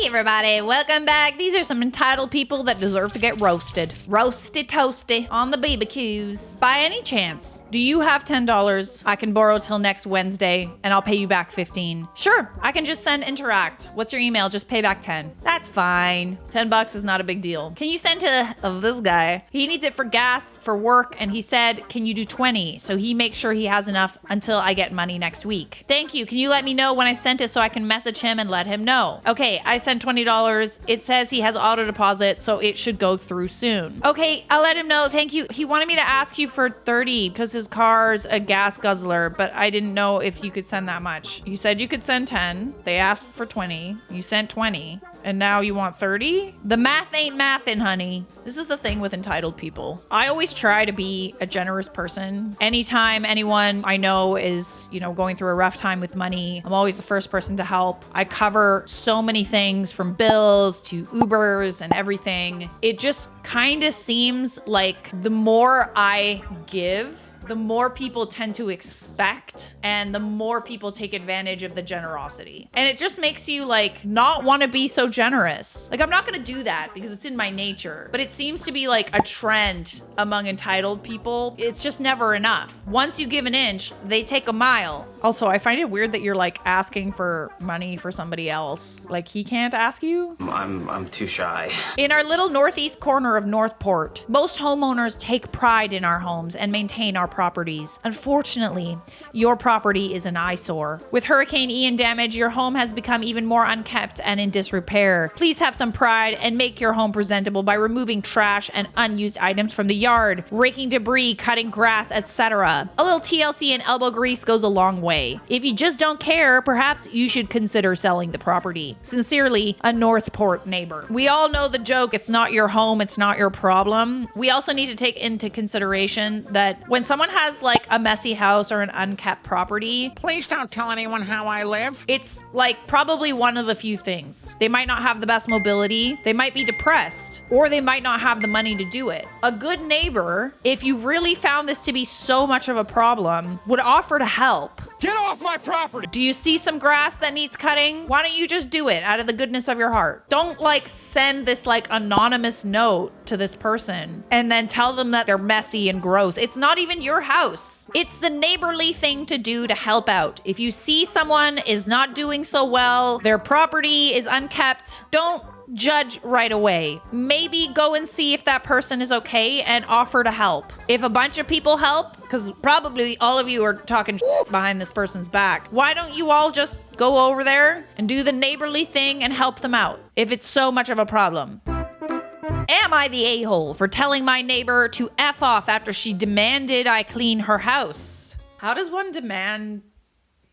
Hey everybody, welcome back. These are some entitled people that deserve to get roasted. Roasty toasty on the BBQs. By any chance, do you have $10 I can borrow till next Wednesday and I'll pay you back 15? Sure, I can just send Interact. What's your email? Just pay back 10. That's fine. $10 is not a big deal. Can you send to this guy? He needs it for gas, for work, and he said, can you do 20? So he makes sure he has enough until I get money next week. Thank you. Can you let me know when I sent it so I can message him and let him know? Okay, I sent $20. It says he has auto deposit, so it should go through soon. Okay, I'll let him know. Thank you. He wanted me to ask you for 30 because his car's a gas guzzler, but I didn't know if you could send that much. You said you could send 10. They asked for 20. You sent 20. And now you want 30? The math ain't mathin', honey. This is the thing with entitled people. I always try to be a generous person. Anytime anyone I know is, going through a rough time with money, I'm always the first person to help. I cover so many things from bills to Ubers and everything. It just kind of seems like the more I give, the more people tend to expect and the more people take advantage of the generosity. And it just makes you not want to be so generous. I'm not going to do that because it's in my nature, but it seems to be a trend among entitled people. It's just never enough. Once you give an inch, they take a mile. Also, I find it weird that you're asking for money for somebody else. He can't ask you? I'm too shy. In our little northeast corner of Northport, most homeowners take pride in our homes and maintain our properties. Unfortunately, your property is an eyesore. With Hurricane Ian damage, your home has become even more unkept and in disrepair. Please have some pride and make your home presentable by removing trash and unused items from the yard, raking debris, cutting grass, etc. A little TLC and elbow grease goes a long way. If you just don't care, perhaps you should consider selling the property. Sincerely, a Northport neighbor. We all know the joke, it's not your home, it's not your problem. We also need to take into consideration that when someone has a messy house or an unkept property, please don't tell anyone how I live. It's probably one of a few things. They might not have the best mobility, they might be depressed, or they might not have the money to do it. A good neighbor, if you really found this to be so much of a problem, would offer to help. Get off my property! Do you see some grass that needs cutting? Why don't you just do it out of the goodness of your heart? Don't send this anonymous note to this person and then tell them that they're messy and gross. It's not even your house. It's the neighborly thing to do to help out. If you see someone is not doing so well, their property is unkept, don't judge right away. Maybe go and see if that person is okay and offer to help. If a bunch of people help, because probably all of you are talking behind this person's back, why don't you all just go over there and do the neighborly thing and help them out if it's so much of a problem? Am I the a-hole for telling my neighbor to F off after she demanded I clean her house? How does one demand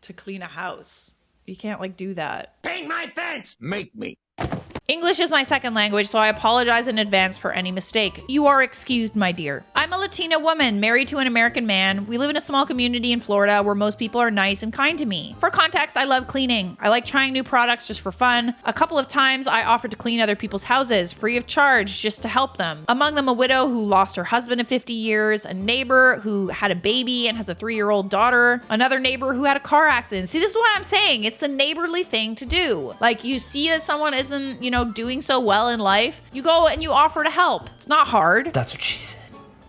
to clean a house? You can't do that. Paint my fence! Make me. English is my second language, so I apologize in advance for any mistake. You are excused, my dear. I'm a Latina woman married to an American man. We live in a small community in Florida where most people are nice and kind to me. For context, I love cleaning. I like trying new products just for fun. A couple of times I offered to clean other people's houses free of charge just to help them. Among them, a widow who lost her husband in 50 years, a neighbor who had a baby and has a 3-year-old daughter, another neighbor who had a car accident. See, this is what I'm saying. It's the neighborly thing to do. You see that someone isn't, doing so well in life, you go and you offer to help. It's not hard. That's what she said.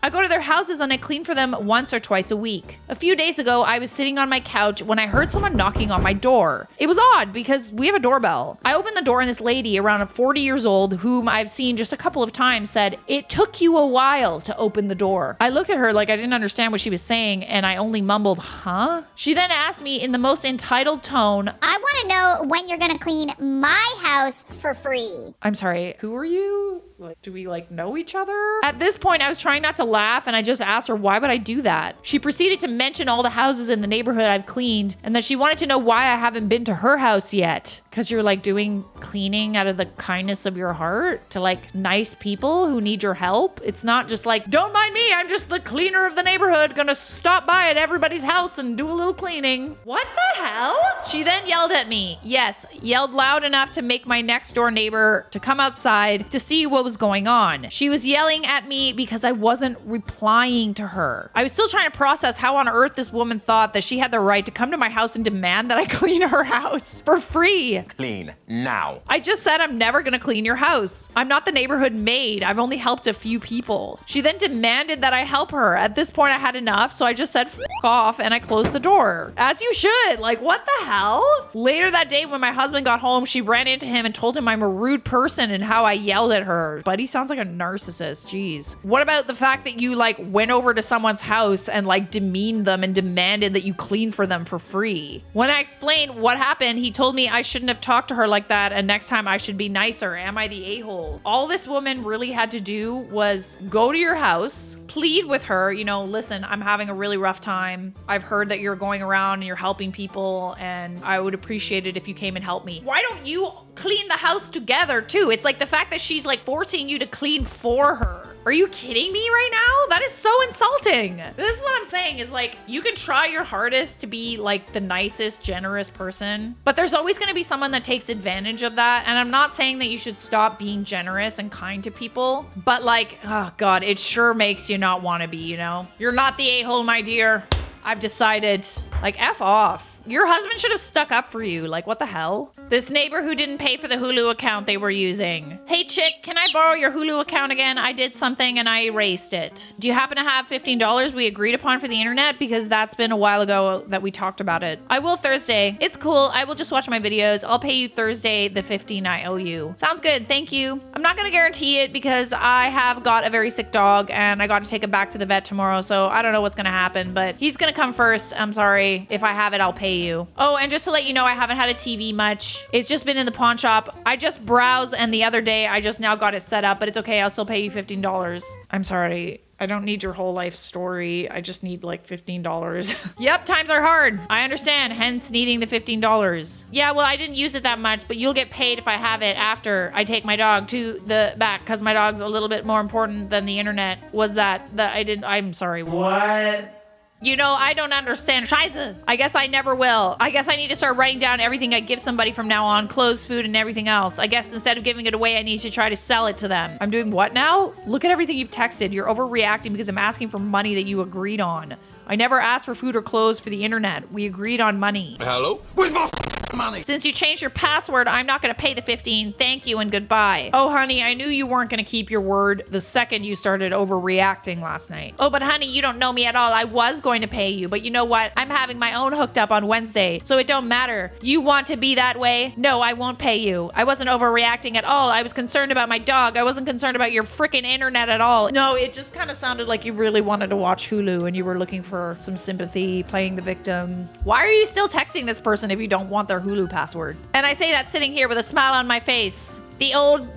I go to their houses and I clean for them once or twice a week. A few days ago, I was sitting on my couch when I heard someone knocking on my door. It was odd because we have a doorbell. I opened the door and this lady, around 40 years old, whom I've seen just a couple of times, said, "It took you a while to open the door." I looked at her like I didn't understand what she was saying and I only mumbled, "Huh?" She then asked me in the most entitled tone, "I want to know when you're gonna clean my house for free." I'm sorry, who are you? Do we know each other? At this point, I was trying not to laugh and I just asked her, why would I do that? She proceeded to mention all the houses in the neighborhood I've cleaned and that she wanted to know why I haven't been to her house yet. Because you're doing cleaning out of the kindness of your heart to nice people who need your help. It's not just don't mind me, I'm just the cleaner of the neighborhood, gonna stop by at everybody's house and do a little cleaning. What the hell? She then yelled at me. Yes, yelled loud enough to make my next door neighbor to come outside to see what was going on. She was yelling at me because I wasn't replying to her. I was still trying to process how on earth this woman thought that she had the right to come to my house and demand that I clean her house for free. Clean now. I just said I'm never gonna clean your house. I'm not the neighborhood maid. I've only helped a few people. She then demanded that I help her. At this point, I had enough, so I just said F off and I closed the door. As you should. Like, what the hell? Later that day, when my husband got home, she ran into him and told him I'm a rude person and how I yelled at her. Buddy sounds like a narcissist. Jeez. What about the fact that you like went over to someone's house and like demeaned them and demanded that you clean for them for free? When I explained what happened, he told me I shouldn't have talked to her like that and next time I should be nicer. Am I the a-hole? All this woman really had to do was go to your house, plead with her, you know, listen, I'm having a really rough time. I've heard that you're going around and you're helping people and I would appreciate it if you came and helped me. Why don't you clean the house together too? It's like the fact that she's like forcing you to clean for her. Are you kidding me right now? That is so insulting. This is what I'm saying is like, you can try your hardest to be like the nicest, generous person, but there's always gonna be someone that takes advantage of that. And I'm not saying that you should stop being generous and kind to people, but like, oh God, it sure makes you not wanna be, you know? You're not the a-hole, my dear. I've decided, like, F off. Your husband should have stuck up for you. Like, what the hell? This neighbor who didn't pay for the Hulu account they were using. Hey, chick, can I borrow your Hulu account again? I did something and I erased it. Do you happen to have $15 we agreed upon for the internet? Because that's been a while ago that we talked about it. I will Thursday. It's cool. I will just watch my videos. I'll pay you Thursday the $15 I owe you. Sounds good. Thank you. I'm not going to guarantee it because I have got a very sick dog and I got to take him back to the vet tomorrow. So I don't know what's going to happen, but he's going to come first. I'm sorry. If I have it, I'll pay you. Oh, and just to let you know, I haven't had a TV much. It's just been in the pawn shop. I just browsed and the other day I just now got it set up, but it's okay. I'll still pay you $15. I'm sorry. I don't need your whole life story. I just need like $15. Yep, times are hard. I understand, hence needing the $15. Yeah, well, I didn't use it that much, but you'll get paid if I have it after I take my dog to the back because my dog's a little bit more important than the internet. I'm sorry. What? You know, I don't understand. Scheiße. I guess I never will. I guess I need to start writing down everything I give somebody from now on, clothes, food, and everything else. I guess instead of giving it away, I need to try to sell it to them. I'm doing what now? Look at everything you've texted. You're overreacting because I'm asking for money that you agreed on. I never asked for food or clothes for the internet. We agreed on money. Hello? Where's my money? Since you changed your password, I'm not going to pay the $15. Thank you and goodbye. Oh, honey, I knew you weren't going to keep your word the second you started overreacting last night. Oh, but honey, you don't know me at all. I was going to pay you, but you know what? I'm having my own hooked up on Wednesday, so it don't matter. You want to be that way? No, I won't pay you. I wasn't overreacting at all. I was concerned about my dog. I wasn't concerned about your freaking internet at all. No, it just kind of sounded like you really wanted to watch Hulu and you were looking for some sympathy, playing the victim. Why are you still texting this person if you don't want their Hulu password? And I say that sitting here with a smile on my face. The old,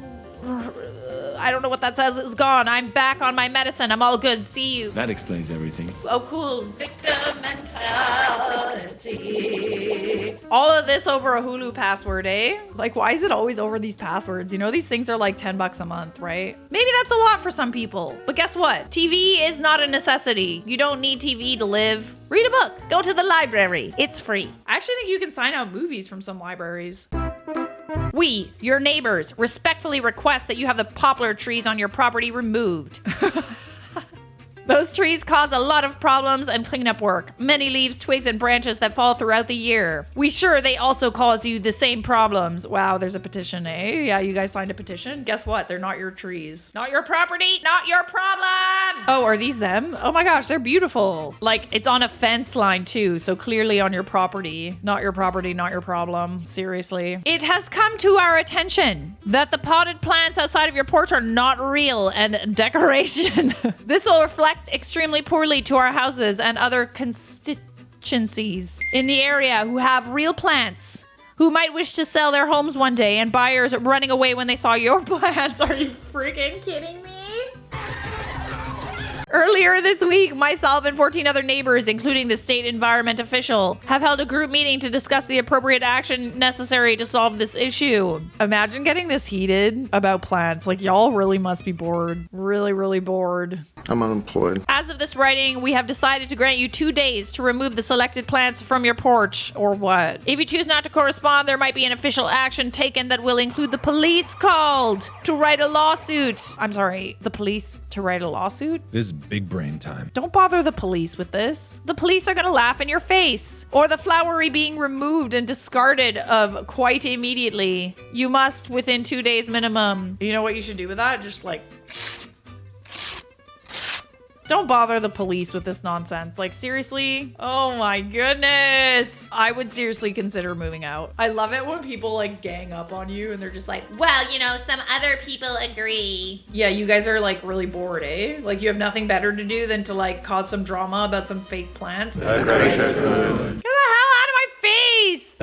I don't know what that says, is gone. I'm back on my medicine. I'm all good. See you. That explains everything. Oh, cool. Victim mentality. All of this over a Hulu password, eh? Like, why is it always over these passwords? You know, these things are like $10 a month, right? Maybe that's a lot for some people. But guess what? TV is not a necessity. You don't need TV to live. Read a book. Go to the library. It's free. I actually think you can sign out movies from some libraries. We, your neighbors, respectfully request that you have the poplar trees on your property removed. Those trees cause a lot of problems and cleanup work. Many leaves, twigs, and branches that fall throughout the year. We sure they also cause you the same problems. Wow, there's a petition, eh? Yeah, you guys signed a petition. Guess what? They're not your trees. Not your property, not your problem! Oh, are these them? Oh my gosh, they're beautiful. Like, it's on a fence line too, so clearly on your property. Not your property, not your problem. Seriously. It has come to our attention that the potted plants outside of your porch are not real and decoration. This will reflect extremely poorly to our houses and other constituencies in the area who have real plants, who might wish to sell their homes one day, and buyers running away when they saw your plants. Are you freaking kidding me? Earlier this week, myself and 14 other neighbors, including the state environment official, have held a group meeting to discuss the appropriate action necessary to solve this issue. Imagine getting this heated about plants. Like, y'all really must be bored. Really, really bored. I'm unemployed. As of this writing, we have decided to grant you 2 days to remove the selected plants from your porch, or what? If you choose not to correspond, there might be an official action taken that will include the police called to write a lawsuit. I'm sorry, the police to write a lawsuit? This big brain time. Don't bother the police with this. The police are gonna laugh in your face. Or the flowery being removed and discarded of quite immediately. You must within 2 days minimum. You know what you should do with that? Just like... Don't bother the police with this nonsense. Like, seriously? Oh my goodness. I would seriously consider moving out. I love it when people like gang up on you and they're just like, Well, you know, some other people agree. yeah, you guys are like really bored, eh? Like you have nothing better to do than to like cause some drama about some fake plants. Get the hell out of my face!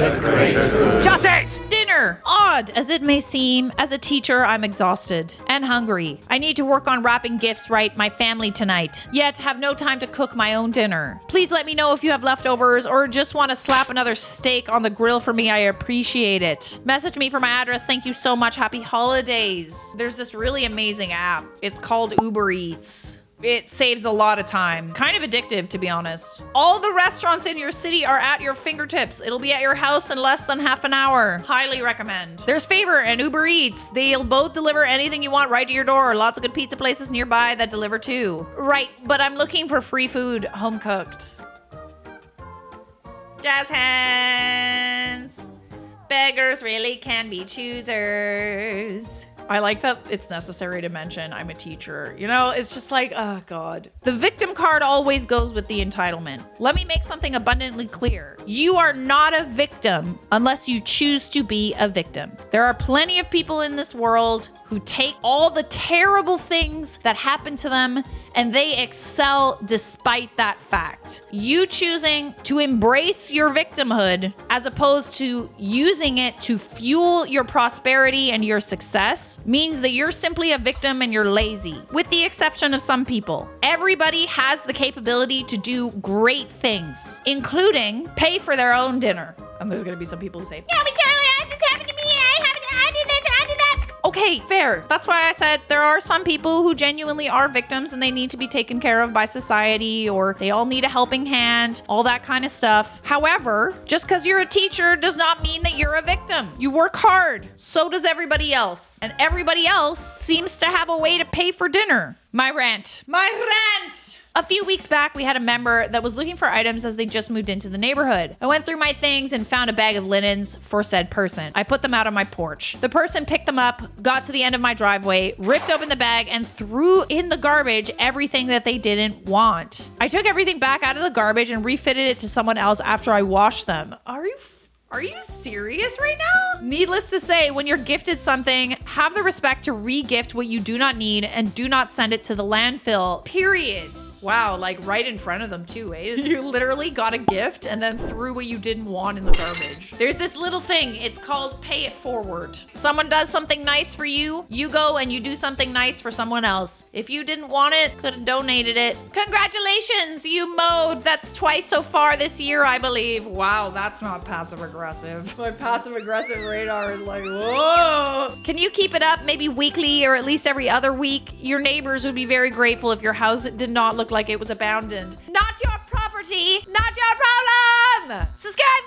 Shut it! Dinner! Odd as it may seem, as a teacher, I'm exhausted and hungry. I need to work on wrapping gifts right my family tonight, yet have no time to cook my own dinner. Please let me know if you have leftovers or just want to slap another steak on the grill for me. I appreciate it. Message me for my address. Thank you so much. Happy holidays. There's this really amazing app. It's called Uber Eats. It saves a lot of time. Kind of addictive, to be honest. All the restaurants in your city are at your fingertips. It'll be at your house in less than half an hour. Highly recommend. There's Favor and Uber Eats. They'll both deliver anything you want right to your door. Lots of good pizza places nearby that deliver too. Right, but I'm looking for free food, home cooked. Jazz hands. Beggars really can be choosers. I like that it's necessary to mention I'm a teacher. You know, it's just like, oh God. The victim card always goes with the entitlement. Let me make something abundantly clear. You are not a victim unless you choose to be a victim. There are plenty of people in this world who take all the terrible things that happen to them and they excel despite that fact. You choosing to embrace your victimhood as opposed to using it to fuel your prosperity and your success means that you're simply a victim and you're lazy, with the exception of some people. Everybody has the capability to do great things, including pay for their own dinner. And there's gonna be some people who say, Yeah, but Charlie, this happened to me. I did this, I did that. okay, fair. That's why I said there are some people who genuinely are victims and they need to be taken care of by society, or they all need a helping hand, all that kind of stuff. However, just because you're a teacher does not mean that you're a victim. You work hard. So does everybody else. And everybody else seems to have a way to pay for dinner. My rant. A few weeks back, we had a member that was looking for items as they just moved into the neighborhood. I went through my things and found a bag of linens for said person. I put them out on my porch. The person picked them up, got to the end of my driveway, ripped open the bag, and threw in the garbage everything that they didn't want. I took everything back out of the garbage and refitted it to someone else after I washed them. Are you serious right now? Needless to say, when you're gifted something, have the respect to re-gift what you do not need and do not send it to the landfill. Period. Wow, like right in front of them too, eh? You literally got a gift and then threw what you didn't want in the garbage. There's this little thing, it's called pay it forward. Someone does something nice for you, you go and you do something nice for someone else. If you didn't want it, could have donated it. Congratulations, you mowed. That's twice so far this year, I believe. Wow, that's not passive aggressive. My passive aggressive radar is like, whoa. Can you keep it up maybe weekly or at least every other week? Your neighbors would be very grateful if your house did not look like it was abandoned. Not your property, not your problem. Subscribe.